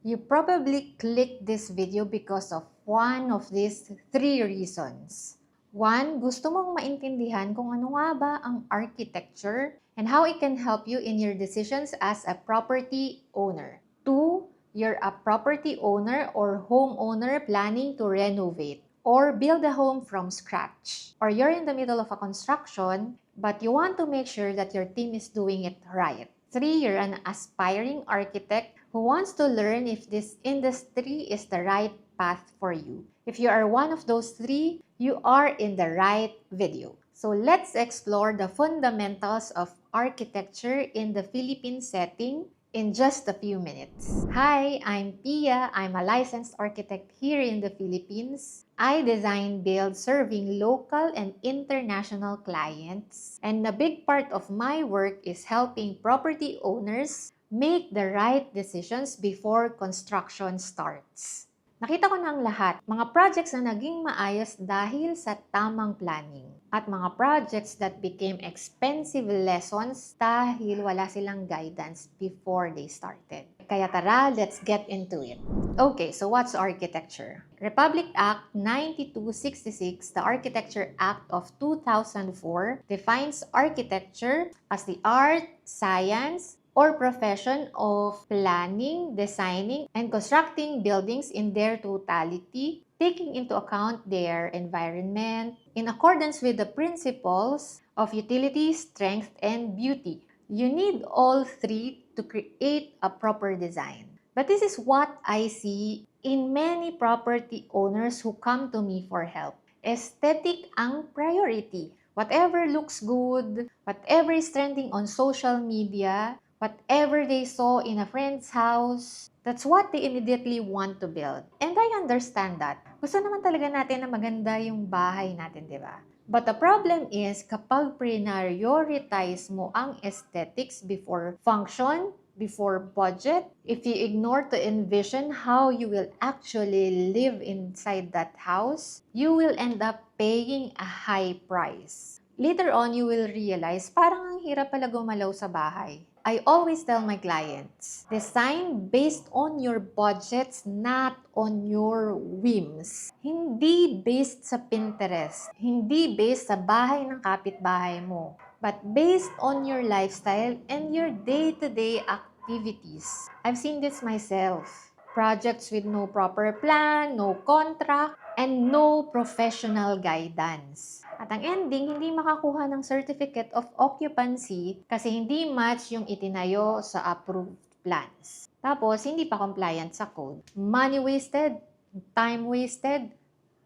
You probably clicked this video because of one of these three reasons. One, gusto mong maintindihan kung ano nga ba ang architecture and how it can help you in your decisions as a property owner. Two, you're a property owner or homeowner planning to renovate or build a home from scratch. Or you're in the middle of a construction, but you want to make sure that your team is doing it right. Three, you're an aspiring architect who wants to learn if this industry is the right path for you. If you are one of those three, you are in the right video. So let's explore the fundamentals of architecture in the Philippine setting in just a few minutes. Hi, I'm Pia. I'm a licensed architect here in the Philippines. I design, build, serving local and international clients. And a big part of my work is helping property owners make the right decisions before construction starts. Nakita ko na ang lahat, mga projects na naging maayos dahil sa tamang planning at mga projects that became expensive lessons dahil wala silang guidance before they started. Kaya tara, let's get into it. Okay, so what's architecture? Republic Act 9266, the Architecture Act of 2004, defines architecture as the art, science, or profession of planning, designing, and constructing buildings in their totality, taking into account their environment in accordance with the principles of utility, strength, and beauty. You need all three to create a proper design. But this is what I see in many property owners who come to me for help. Aesthetic ang priority. Whatever looks good, whatever is trending on social media, whatever they saw in a friend's house, that's what they immediately want to build. And I understand that. Gusto naman talaga natin na maganda yung bahay natin, di ba? But the problem is, kapag prioritize mo ang aesthetics before function, before budget, if you ignore to envision how you will actually live inside that house, you will end up paying a high price. Later on, you will realize, parang ang hirap pala gumalaw sa bahay. I always tell my clients, design based on your budgets, not on your whims. Hindi based sa Pinterest. Hindi based sa bahay ng kapitbahay mo. But based on your lifestyle and your day-to-day activities. I've seen this myself. Projects with no proper plan, no contract, and no professional guidance. At ang ending, hindi makakuha ng certificate of occupancy kasi hindi match yung itinayo sa approved plans. Tapos, hindi pa compliant sa code. Money wasted, time wasted,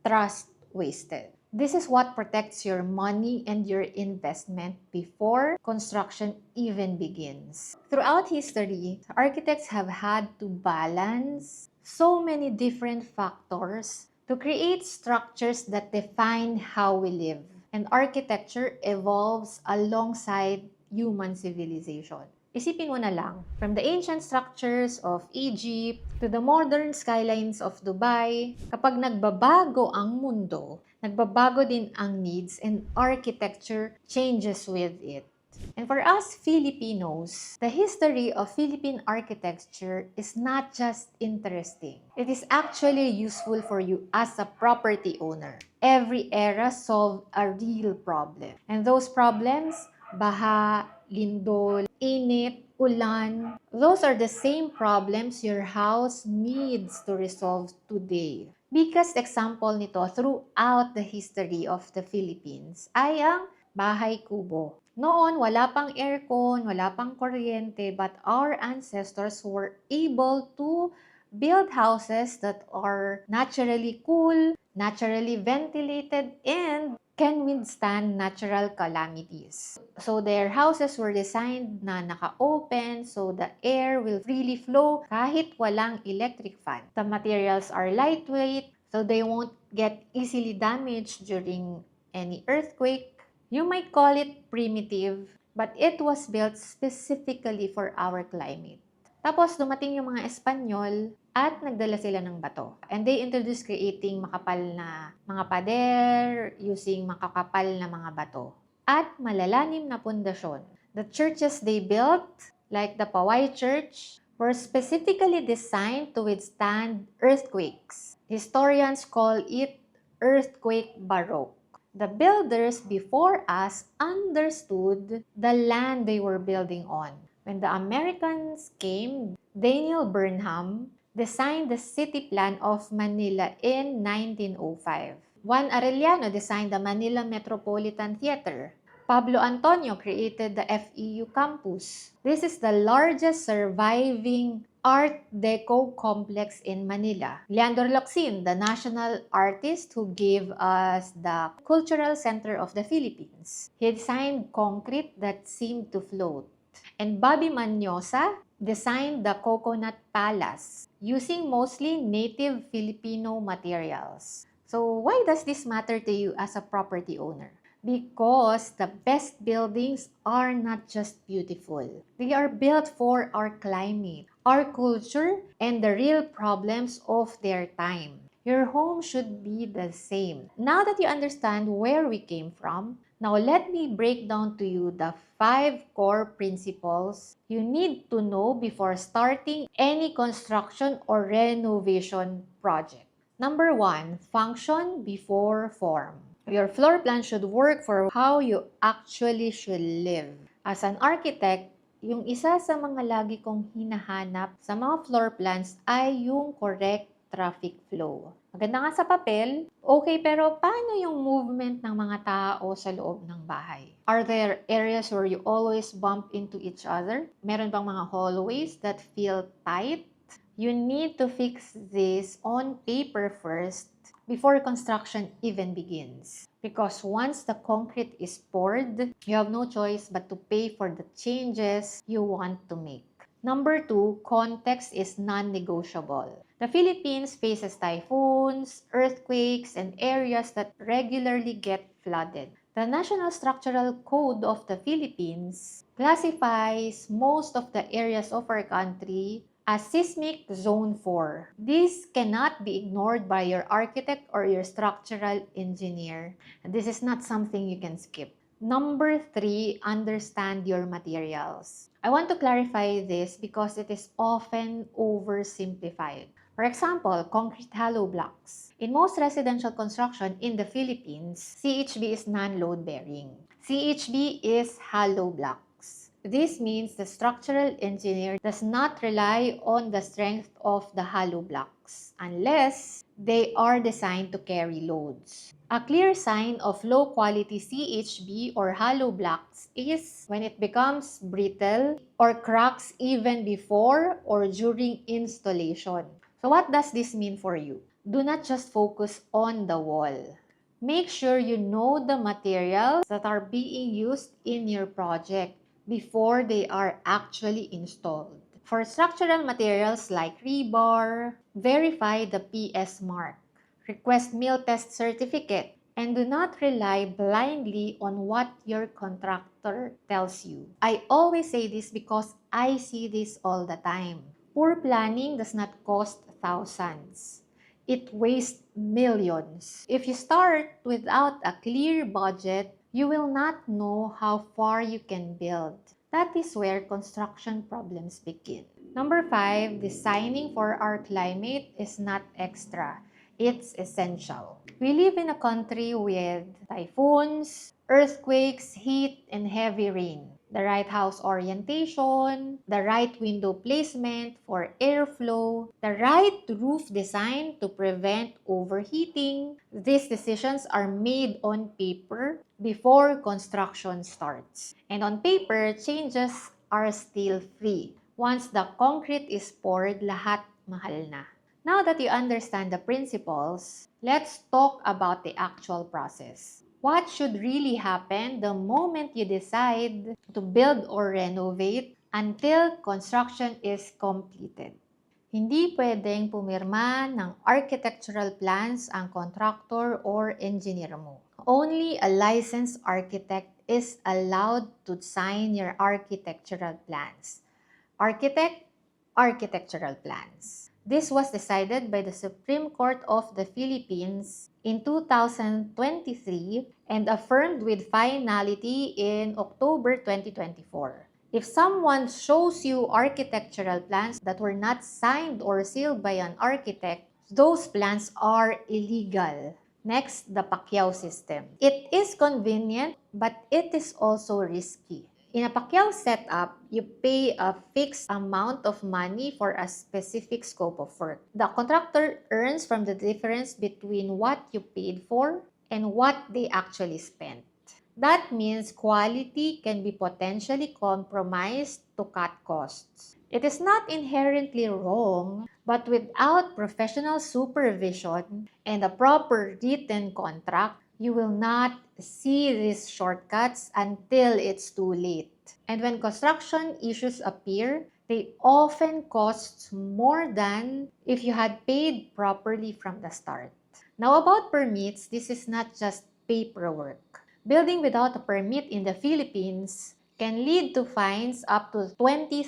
trust wasted. This is what protects your money and your investment before construction even begins. Throughout history, architects have had to balance so many different factors to create structures that define how we live. And architecture evolves alongside human civilization. Isipin mo na lang, from the ancient structures of Egypt to the modern skylines of Dubai, kapag nagbabago ang mundo, nagbabago din ang needs and architecture changes with it. And for us Filipinos, the history of Philippine architecture is not just interesting. It is actually useful for you as a property owner. Every era solved a real problem. And those problems, baha, lindol, init, ulan, those are the same problems your house needs to resolve today. Biggest example nito throughout the history of the Philippines ay ang bahay kubo. Noon, wala pang aircon, wala pang kuryente, but our ancestors were able to build houses that are naturally cool, naturally ventilated, and can withstand natural calamities. So their houses were designed na naka-open so the air will freely flow kahit walang electric fan. The materials are lightweight so they won't get easily damaged during any earthquake. You might call it primitive, but it was built specifically for our climate. Tapos dumating yung mga Espanyol at nagdala sila ng bato. And they introduced creating makapal na mga pader using makakapal na mga bato. At malalalim na pundasyon. The churches they built, like the Paway Church, were specifically designed to withstand earthquakes. Historians call it earthquake baroque. The builders before us understood the land they were building on. When the Americans came, Daniel Burnham designed the city plan of Manila in 1905. Juan Arellano designed the Manila Metropolitan Theater. Pablo Antonio created the FEU campus. This is the largest surviving Art Deco complex in Manila. Leandro Locsin, the national artist who gave us the cultural center of the Philippines. He designed concrete that seemed to float. And Bobby Manyosa designed the Coconut Palace using mostly native Filipino materials. So why does this matter to you as a property owner? Because the best buildings are not just beautiful. They are built for our climate, our culture, and the real problems of their time. Your home should be the same. Now that you understand where we came from, now let me break down to you the 5 core principles you need to know before starting any construction or renovation project. Number 1, function before form. Your floor plan should work for how you actually should live. As an architect, yung isa sa mga lagi kong hinahanap sa mga floor plans ay yung correct traffic flow. Maganda nga sa papel, okay, pero paano yung movement ng mga tao sa loob ng bahay? Are there areas where you always bump into each other? Meron bang mga hallways that feel tight? You need to fix this on paper first before construction even begins. Because once the concrete is poured, you have no choice but to pay for the changes you want to make. Number 2, context is non-negotiable. The Philippines faces typhoons, earthquakes, and areas that regularly get flooded. The National Structural Code of the Philippines classifies most of the areas of our country as seismic zone 4. This cannot be ignored by your architect or your structural engineer. And this is not something you can skip. Number 3, understand your materials. I want to clarify this because it is often oversimplified. For example, concrete hollow blocks. In most residential construction in the Philippines, CHB is non-load bearing. CHB is hollow blocks. This means the structural engineer does not rely on the strength of the hollow blocks unless they are designed to carry loads. A clear sign of low-quality CHB or hollow blocks is when it becomes brittle or cracks even before or during installation. So what does this mean for you? Do not just focus on the wall. Make sure you know the materials that are being used in your project before they are actually installed. For structural materials like rebar, verify the PS mark. Request mill test certificate and do not rely blindly on what your contractor tells you. I always say this because I see this all the time. Poor planning does not cost thousands. It wastes millions. If you start without a clear budget, you will not know how far you can build. That is where construction problems begin. Number 5, designing for our climate is not extra. It's essential. We live in a country with typhoons, earthquakes, heat, and heavy rain. The right house orientation, the right window placement for airflow, the right roof design to prevent overheating. These decisions are made on paper before construction starts. And on paper, changes are still free. Once the concrete is poured, lahat mahal na. Now that you understand the principles, let's talk about the actual process. What should really happen the moment you decide to build or renovate until construction is completed? Hindi pwedeng pumirma ng architectural plans ang contractor or engineer mo. Only a licensed architect is allowed to sign your architectural plans. Architect, architectural plans. This was decided by the Supreme Court of the Philippines in 2023 and affirmed with finality in October 2024. If someone shows you architectural plans that were not signed or sealed by an architect, those plans are illegal. Next, the Pacquiao system. It is convenient, but it is also risky. In a Pacquiao setup, you pay a fixed amount of money for a specific scope of work. The contractor earns from the difference between what you paid for and what they actually spent. That means quality can be potentially compromised to cut costs. It is not inherently wrong, but without professional supervision and a proper written contract, you will not see these shortcuts until it's too late. And when construction issues appear, they often cost more than if you had paid properly from the start. Now about permits, this is not just paperwork. Building without a permit in the Philippines can lead to fines up to 20,000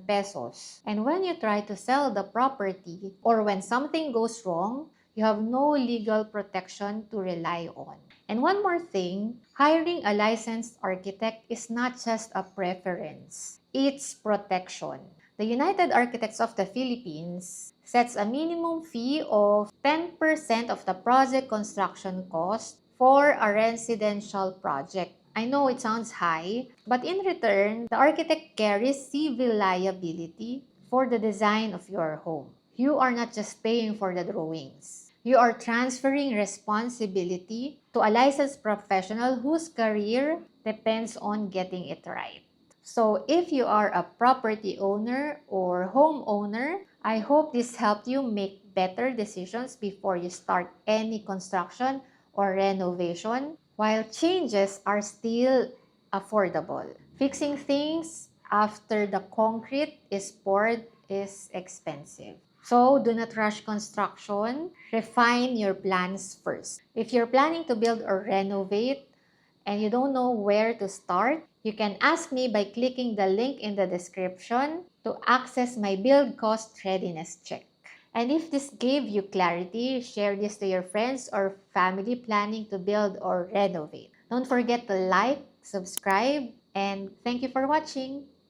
pesos. And when you try to sell the property or when something goes wrong, you have no legal protection to rely on. And one more thing, hiring a licensed architect is not just a preference, it's protection. The United Architects of the Philippines sets a minimum fee of 10% of the project construction cost for a residential project. I know it sounds high, but in return, the architect carries civil liability for the design of your home. You are not just paying for the drawings. You are transferring responsibility to a licensed professional whose career depends on getting it right. So if you are a property owner or homeowner, I hope this helped you make better decisions before you start any construction or renovation, while changes are still affordable. Fixing things after the concrete is poured is expensive. So do not rush construction. Refine your plans first. If you're planning to build or renovate and you don't know where to start, you can ask me by clicking the link in the description to access my build cost readiness check. And if this gave you clarity, share this to your friends or family planning to build or renovate. Don't forget to like, subscribe, and thank you for watching.